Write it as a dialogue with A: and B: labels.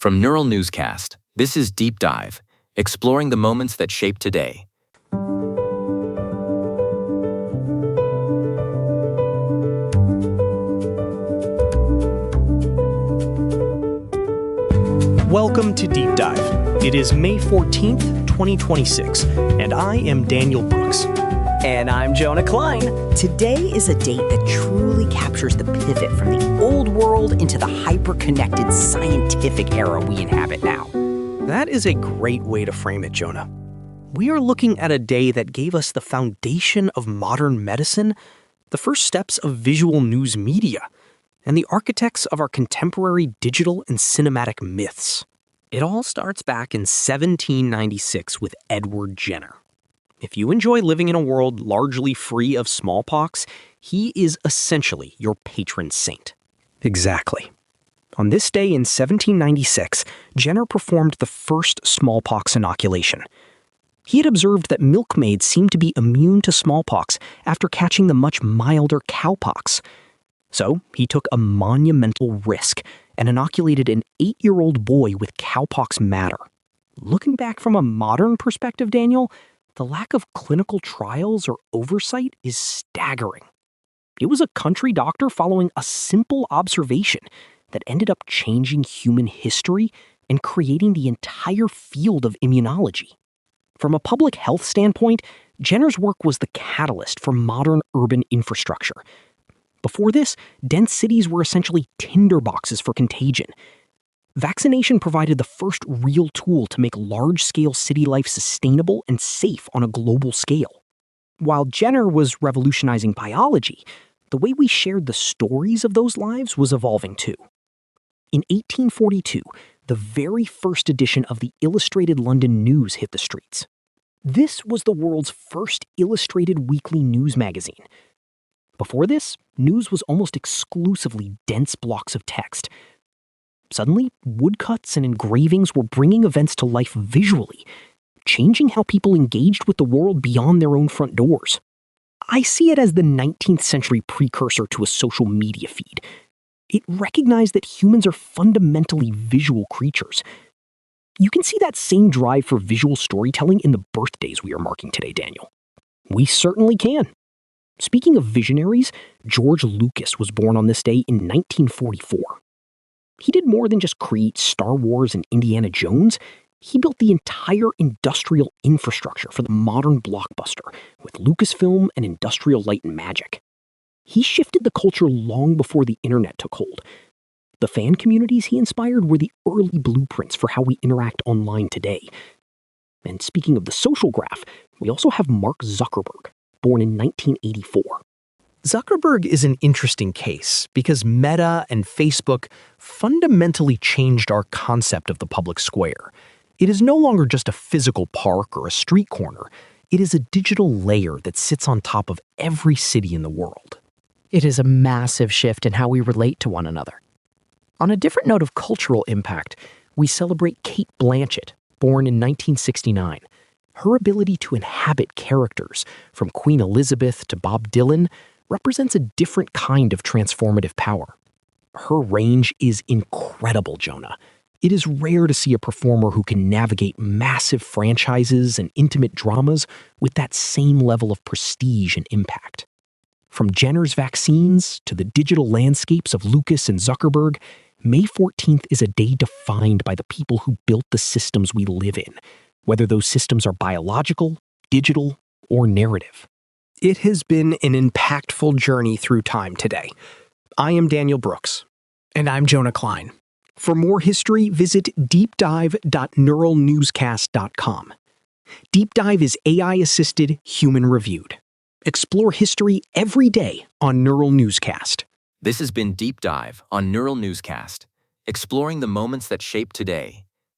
A: From Neural Newscast, this is Deep Dive, exploring the moments that shape today.
B: Welcome to Deep Dive. It is May 14th, 2026, and I am Daniel Brooks.
C: And I'm Jonah Klein. Today is a date that truly captures the pivot from the old world into the hyper-connected scientific era we inhabit now.
B: That is a great way to frame it, Jonah. We are looking at a day that gave us the foundation of modern medicine, the first steps of visual news media, and the architects of our contemporary digital and cinematic myths. It all starts back in 1796 with Edward Jenner. If you enjoy living in a world largely free of smallpox, he is essentially your patron saint. Exactly. On this day in 1796, Jenner performed the first smallpox inoculation. He had observed that milkmaids seemed to be immune to smallpox after catching the much milder cowpox. So he took a monumental risk and inoculated an 8-year-old boy with cowpox matter. Looking back from a modern perspective, Daniel, the lack of clinical trials or oversight is staggering. It was a country doctor following a simple observation that ended up changing human history and creating the entire field of immunology. From a public health standpoint, Jenner's work was the catalyst for modern urban infrastructure. Before this, dense cities were essentially tinderboxes for contagion. Vaccination provided the first real tool to make large-scale city life sustainable and safe on a global scale. While Jenner was revolutionizing biology, the way we shared the stories of those lives was evolving too. In 1842, the very first edition of the Illustrated London News hit the streets. This was the world's first illustrated weekly news magazine. Before this, news was almost exclusively dense blocks of text. Suddenly, woodcuts and engravings were bringing events to life visually, changing how people engaged with the world beyond their own front doors. I see it as the 19th century precursor to a social media feed. It recognized that humans are fundamentally visual creatures. You can see that same drive for visual storytelling in the birthdays we are marking today, Daniel. We certainly can. Speaking of visionaries, George Lucas was born on this day in 1944. He did more than just create Star Wars and Indiana Jones. He built the entire industrial infrastructure for the modern blockbuster with Lucasfilm and Industrial Light and Magic. He shifted the culture long before the internet took hold. The fan communities he inspired were the early blueprints for how we interact online today. And speaking of the social graph, we also have Mark Zuckerberg, born in 1984. Zuckerberg is an interesting case because Meta and Facebook fundamentally changed our concept of the public square. It is no longer just a physical park or a street corner. It is a digital layer that sits on top of every city in the world.
C: It is a massive shift in how we relate to one another. On a different note of cultural impact, we celebrate Cate Blanchett, born in 1969. Her ability to inhabit characters, from Queen Elizabeth to Bob Dylan, represents a different kind of transformative power. Her range is incredible, Jonah. It is rare to see a performer who can navigate massive franchises and intimate dramas with that same level of prestige and impact. From Jenner's vaccines to the digital landscapes of Lucas and Zuckerberg, May 14th is a day defined by the people who built the systems we live in, whether those systems are biological, digital, or narrative.
B: It has been an impactful journey through time today. I am Daniel Brooks.
C: And I'm Jonah Klein.
B: For more history, visit deepdive.neuralnewscast.com. Deep Dive is AI-assisted, human-reviewed. Explore history every day on Neural Newscast.
A: This has been Deep Dive on Neural Newscast, exploring the moments that shape today.